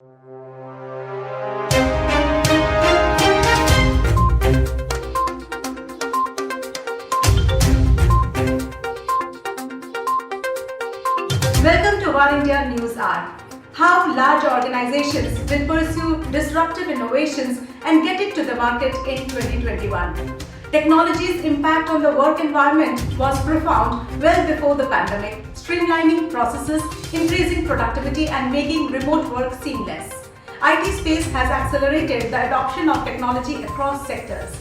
Welcome to War India News Hour. How large organizations will pursue disruptive innovations and get it to the market in 2021. Technology's impact on the work environment was profound well before the pandemic, streamlining processes, increasing productivity and making remote work seamless. IT space has accelerated the adoption of technology across sectors.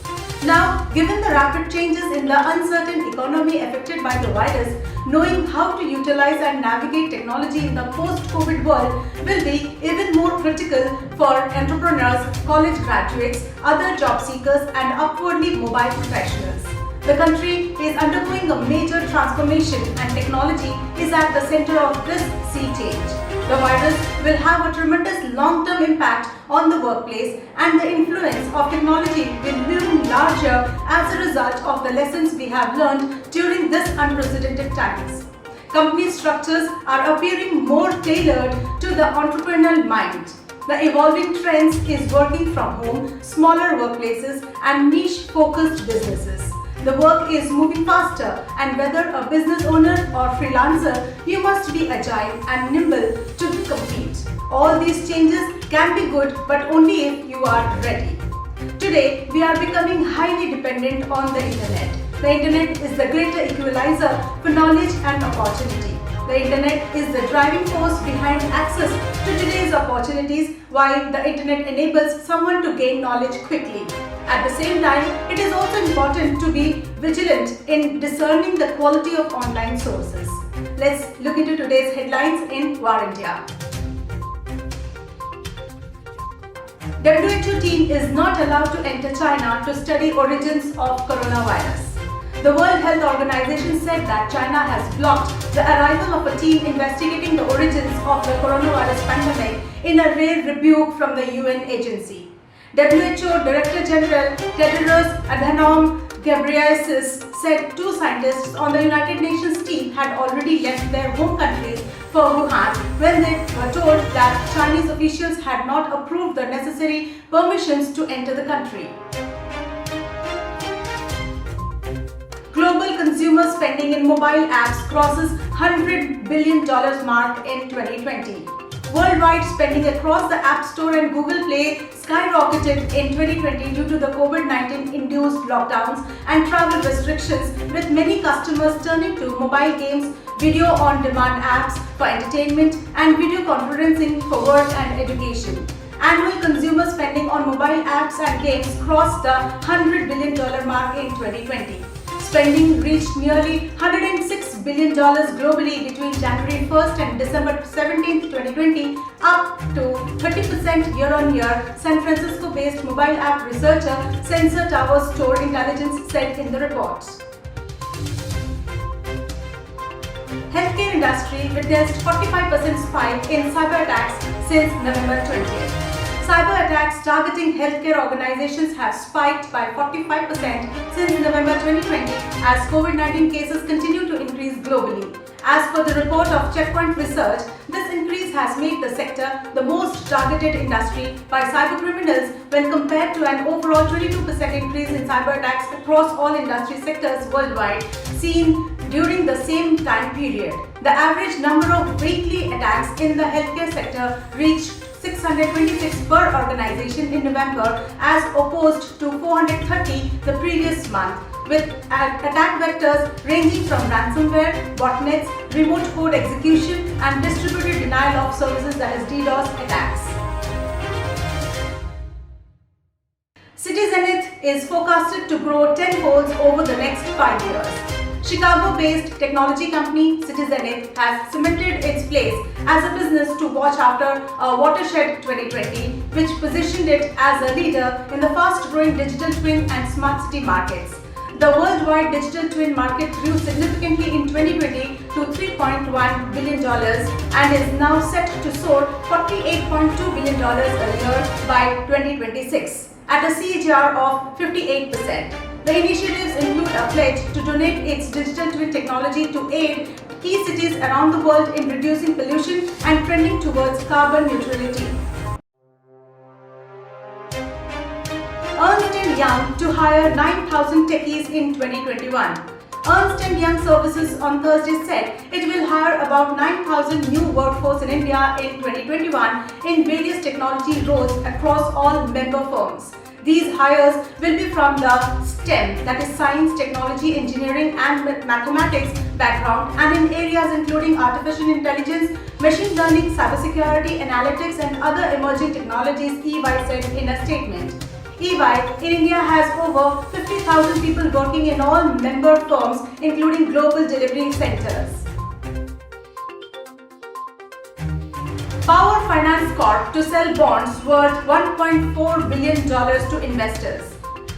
Now, given the rapid changes in the uncertain economy affected by the virus, knowing how to utilize and navigate technology in the post-COVID world will be even more critical for entrepreneurs, college graduates, other job seekers and upwardly mobile professionals. The country is undergoing a major transformation and technology is at the center of this sea change. The virus will have a tremendous long-term impact on the workplace and the influence of technology will loom larger as a result of the lessons we have learned during this unprecedented times. Company structures are appearing more tailored to the entrepreneurial mind. The evolving trends is working from home, smaller workplaces and niche-focused businesses. The work is moving faster and whether a business owner or freelancer, you must be agile and nimble to compete. All these changes can be good but only if you are ready. Today, we are becoming highly dependent on the internet. The internet is the greater equalizer for knowledge and opportunity. The internet is the driving force behind access to today's opportunities while the internet enables someone to gain knowledge quickly. At the same time, it is also important to be vigilant in discerning the quality of online sources. Let's look into today's headlines in War India. WHO team is not allowed to enter China to study origins of coronavirus. The World Health Organization said that China has blocked the arrival of a team investigating the origins of the coronavirus pandemic in a rare rebuke from the UN agency. WHO Director General Tedros Adhanom Ghebreyesus said two scientists on the United Nations team had already left their home countries for Wuhan when they were told that Chinese officials had not approved the necessary permissions to enter the country. Global consumer spending in mobile apps crosses $100 billion mark in 2020. Worldwide spending across the App Store and Google Play skyrocketed in 2020 due to the COVID-19 induced lockdowns and travel restrictions, with many customers turning to mobile games, video on demand apps for entertainment and video conferencing for work and education. Annual consumer spending on mobile apps and games crossed the $100 billion mark in 2020. Spending reached nearly $106 billion globally between January 1st and December 17th, 2020, up to 30% year-on-year, San Francisco-based mobile app researcher Sensor Tower Store Intelligence said in the report. Healthcare industry witnessed 45% spike in cyber attacks since November 20th. Cyber attacks targeting healthcare organizations have spiked by 45% since November 2020 as COVID-19 cases continue to increase globally. As per the report of Checkpoint Research, this increase has made the sector the most targeted industry by cybercriminals when compared to an overall 22% increase in cyber attacks across all industry sectors worldwide seen during the same time period. The average number of weekly attacks in the healthcare sector reached 626 per organization in November as opposed to 430 the previous month, with attack vectors ranging from ransomware, botnets, remote code execution and distributed denial of services, that is DDoS attacks. Citi Zenith is forecasted to grow tenfolds over the next 5 years. Chicago-based technology company Citi Zenith has cemented its place as a business to watch after a watershed 2020, which positioned it as a leader in the fast-growing digital twin and smart city markets. The worldwide digital twin market grew significantly in 2020 to $3.1 billion and is now set to soar $48.2 billion a year by 2026 at a CAGR of 58%. The initiatives include a pledge to donate its digital twin technology to aid key cities around the world in reducing pollution and trending towards carbon neutrality. Young to hire 9,000 techies in 2021. Ernst & Young Services on Thursday said it will hire about 9,000 new workforce in India in 2021 in various technology roles across all member firms. These hires will be from the STEM, that is science, technology, engineering and mathematics background, and in areas including artificial intelligence, machine learning, cybersecurity, analytics and other emerging technologies, EY said in a statement. EY in India has over 50,000 people working in all member firms, including global delivery centers. Power Finance Corp to sell bonds worth $1.4 billion to investors.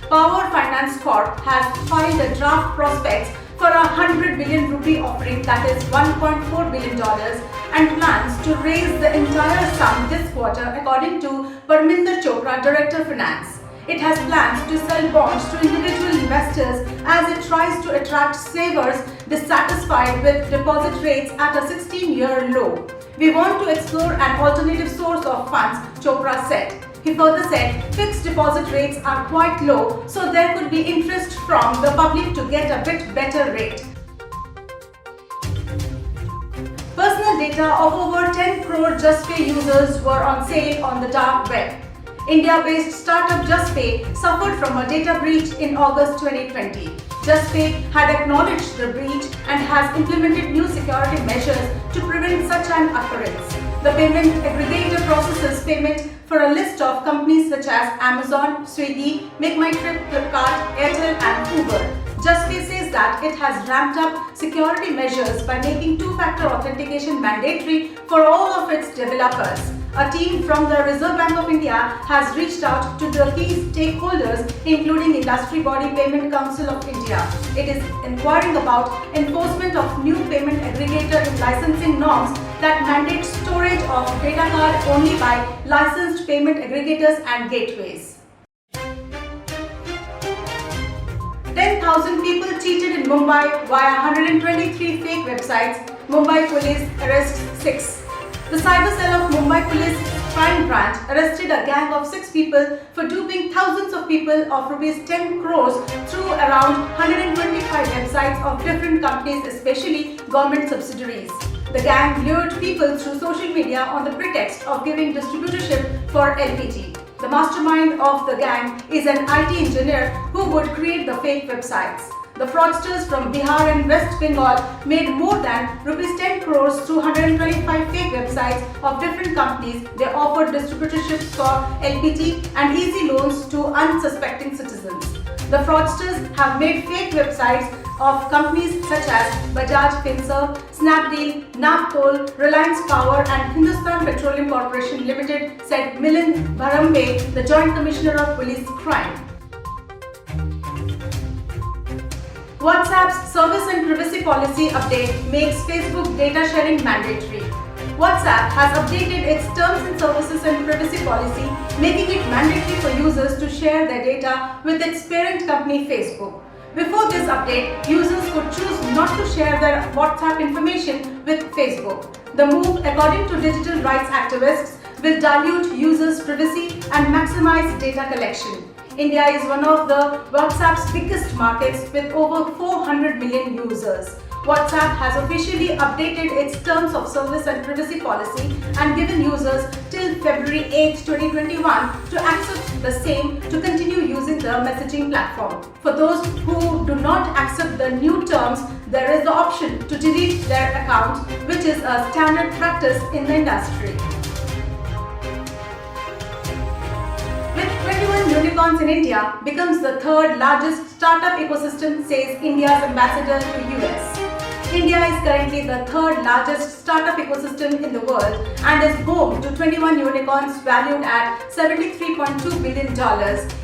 Power Finance Corp has filed a draft prospectus for a 100 billion rupee offering, that is $1.4 billion, and plans to raise the entire sum this quarter, according to Parminder Chopra, Director Finance. It has plans to sell bonds to individual investors as it tries to attract savers dissatisfied with deposit rates at a 16-year low. We want to explore an alternative source of funds, Chopra said. He further said fixed deposit rates are quite low, so there could be interest from the public to get a bit better rate. Personal data of over 10 crore JustPay users were on sale on the dark web. India-based startup JustPay suffered from a data breach in August 2020. JustPay had acknowledged the breach and has implemented new security measures to prevent such an occurrence. The payment aggregator processes payment for a list of companies such as Amazon, Swiggy, MakeMyTrip, Flipkart, Airtel and Uber. JustPay says that it has ramped up security measures by making two-factor authentication mandatory for all of its developers. A team from the Reserve Bank of India has reached out to the key stakeholders, including industry body Payment Council of India. It is inquiring about enforcement of new payment aggregator and licensing norms that mandate storage of data card only by licensed payment aggregators and gateways. 10,000 people cheated in Mumbai via 123 fake websites. Mumbai police arrests 6. The cyber cell of Mumbai Police Crime Branch arrested a gang of 6 people for duping thousands of people of rupees 10 crores through around 125 websites of different companies, especially government subsidiaries. The gang lured people through social media on the pretext of giving distributorship for LPG. The mastermind of the gang is an IT engineer who would create the fake websites. The fraudsters from Bihar and West Bengal made more than rupees 10 crores through 125 fake websites of different companies. They offered distributorships for LPG and easy loans to unsuspecting citizens. The fraudsters have made fake websites of companies such as Bajaj Finserv, Snapdeal, Naptol, Reliance Power and Hindustan Petroleum Corporation Limited, said Milind Bharambe, the Joint Commissioner of Police Crime. WhatsApp's Service and Privacy Policy update makes Facebook data sharing mandatory. WhatsApp has updated its Terms and Services and Privacy Policy, making it mandatory for users to share their data with its parent company Facebook. Before this update, users could choose not to share their WhatsApp information with Facebook. The move, according to digital rights activists, will dilute users' privacy and maximize data collection. India is one of the WhatsApp's biggest markets with over 400 million users. WhatsApp has officially updated its Terms of Service and Privacy Policy and given users till February 8, 2021 to accept the same to continue using the messaging platform. For those who do not accept the new terms, there is the option to delete their account, which is a standard practice in the industry. With 21 unicorns in India becomes the third largest startup ecosystem, says India's ambassador to US. India is currently the third largest startup ecosystem in the world and is home to 21 unicorns valued at $73.2 billion.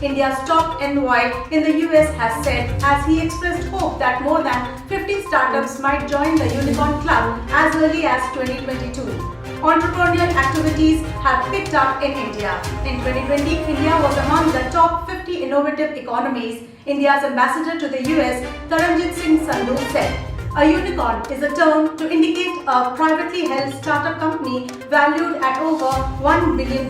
India's top envoy in the US has said, as he expressed hope that more than 50 startups might join the unicorn club as early as 2022. Entrepreneurial activities have picked up in India. In 2020, India was among the top 50 innovative economies. India's ambassador to the US, Taranjit Singh Sandhu, said, "A unicorn is a term to indicate a privately held startup company valued at over $1 billion.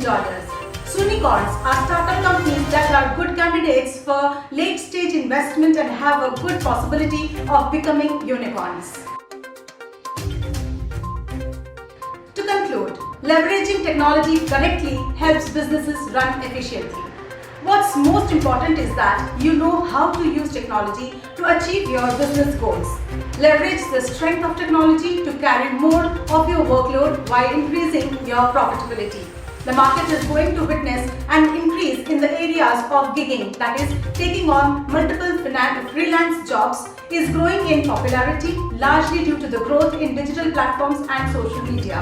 Unicorns are startup companies that are good candidates for late-stage investment and have a good possibility of becoming unicorns. To conclude, leveraging technology correctly helps businesses run efficiently. What's most important is that you know how to use technology to achieve your business goals. Leverage the strength of technology to carry more of your workload while increasing your profitability. The market is going to witness an increase in the areas of gigging, that is, taking on multiple freelance jobs, is growing in popularity largely due to the growth in digital platforms and social media.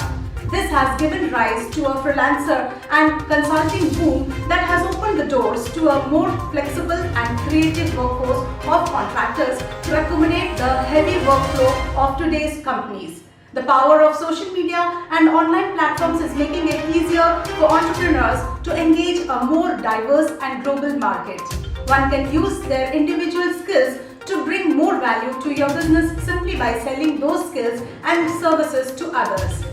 This has given rise to a freelancer and consulting boom that has opened the doors to a more flexible and creative workforce of contractors to accommodate the heavy workflow of today's companies. The power of social media and online platforms is making it easier for entrepreneurs to engage a more diverse and global market. One can use their individual skills to bring more value to your business simply by selling those skills and services to others.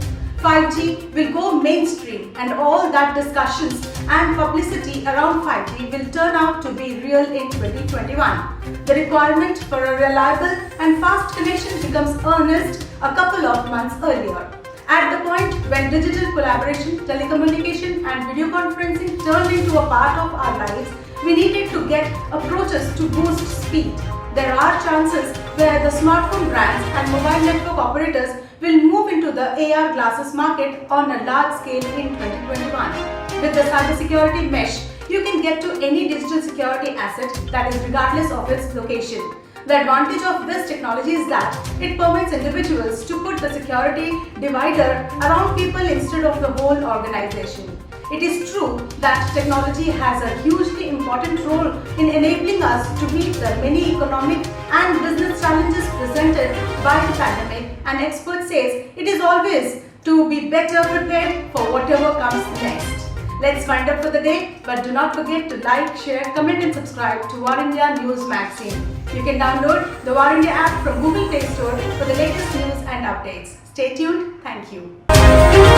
5G will go mainstream and all that discussions and publicity around 5G will turn out to be real in 2021. The requirement for a reliable and fast connection becomes earnest a couple of months earlier. At the point when digital collaboration, telecommunication and video conferencing turned into a part of our lives, we needed to get approaches to boost speed. There are chances where the smartphone brands and mobile network operators will move into the AR glasses market on a large scale in 2021. With the cybersecurity mesh, you can get to any digital security asset, that is regardless of its location. The advantage of this technology is that it permits individuals to put the security divider around people instead of the whole organization. It is true that technology has a hugely important role in enabling us to meet the many economic and business challenges presented by the pandemic, and experts say it is always to be better prepared for whatever comes next. Let's wind up for the day, but do not forget to like, share, comment and subscribe to War India News Magazine. You can download the War India app from Google Play Store for the latest news and updates. Stay tuned. Thank you.